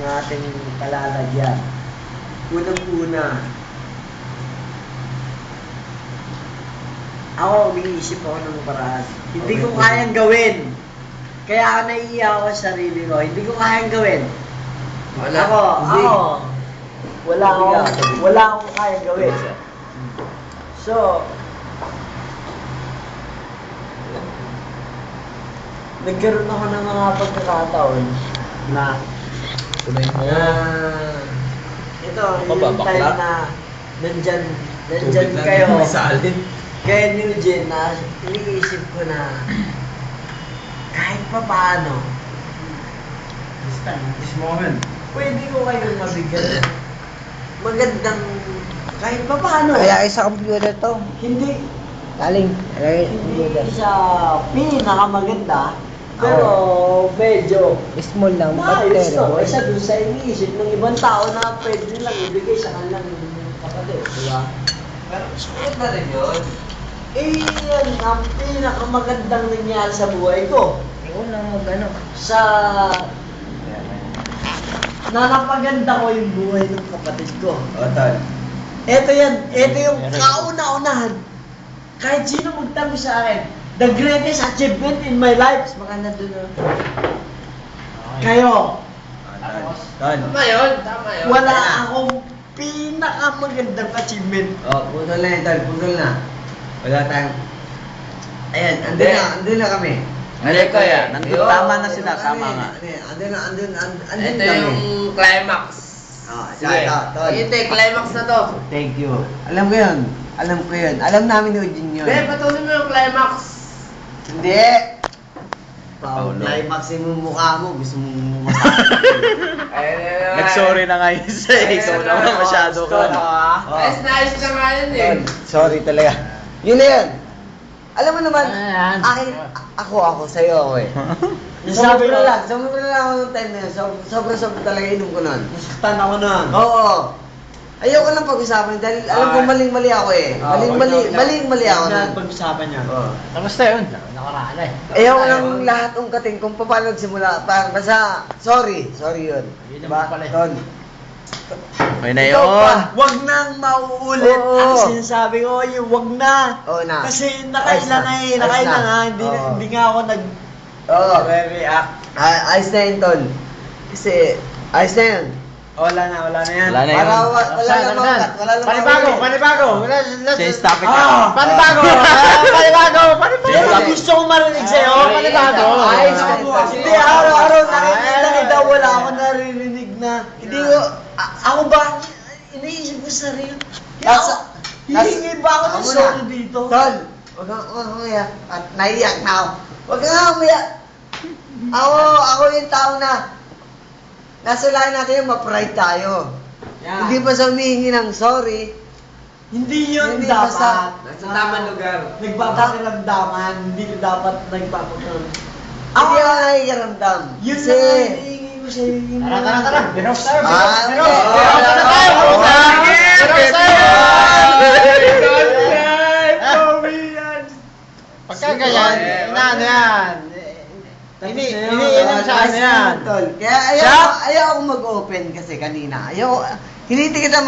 ating kalalagyan. Unang-una, ako, umiisip ako ng paraan. Hindi ko kayang gawin. Kaya naiiyak ako sa sarili ko. Hindi ko kayang gawin. Wala akong kayang gawin. So, nagkaroon ako ng mga pagkakataon na ito, yung time na nandyan kayo. Kaya ni Eugene, na iniisip ko na kahit pa paano, This moment. pwede ko kayong mabigyan magandang kahit pa paano. Kaya sa computer to. Hindi Galing. siya pinakamaganda, pero medyo Small lang. maayos to. Battery. Isa dun sa iniisip ng ibang tao na pwede nilang ibigay sa kanilang kapatid, di ba? Pero sulit na rin yun. Yan ang pinakamagandang nangyari sa buhay ko. Ikaw lang mag-ano. Sa napaganda ko yung buhay ng kapatid ko. Tol. Ito yung kauna-unahan. Kahit sino magtanong sa akin, the greatest achievement in my life. Baka nandun na. Kayo, Tama yun. wala akong pinakamagandang achievement. Putol na yun, Tol. Putol na. Wala tayong... Ayan, andun na kami. Ano ko yan? Tama na sila, tama nga. Andun Ito kami. yung climax. Sige. Tol. Ito yung climax na to. Thank you. Alam ko yun. Alam namin ni Eugene yun. Be, patuloy mo yung climax. Hindi. Paulo. Climax yung mukha mo. Gusto mong masakit. Nag-sorry na nga yun sa ikaw naman masyado ka. Ayos na nga yun eh. Sorry talaga. Yun na yun. Alam mo naman, ako sa'yo ako eh. Sobra lang ako ng time na yun. Sobra talaga inom ko nun. Nasaktan ako nun. Oo. Ayoko lang pag-usapan dahil alam ko maling-mali ako eh. Maling-mali ako nun. Pag-usapan niya. Oo. Kamusta yun? Nakaraan eh. Ayoko lang lahat ungkatin kung paano nagsimula. Basta, sorry yun. Yun Diba? naman pala eh. Ton. Okay na Ikaw pa. Wag nang mauulit Oo. ang sinasabi ko, yung wag na. Oo na. Kasi Ayos na. nakailan nga, hindi nga ako Oo. react. Ayos na yun, Ton. Kasi, ayos na yun. Wala na yan. Wala na yun. Wala na Panibago. Say stop it. Panibago. Sige. Gusto ko marinig sa'yo. Panibago. Ayos na yun. Hindi, araw-araw nakikita wala ako naririnig na. Hindi ko, ako ba, iniisip ko sa sarili. Hihingi ba ako ng sorry dito? Ton, huwag kang umiyak. At naiyak na ako. Huwag kang umiyak. Ako yung tao na nasa lahat natin yung ma-pride tayo. Yeah. Hindi pa sa humihingi ng sorry. Hindi yun Hindi dapat. basta- Nasa tamang lugar. Nagpapakiramdaman, hindi ko dapat nagpapakiramdaman. Hindi ako nakikaramdam. Yun Kasi, na nga, hinihingi ko sa'yo. Tara. Binog tayo. Pagka ganyan, inaano yan. Iniinom sa ano yan. Tol. Kaya ayaw ako mag-open kasi kanina. Hindi kita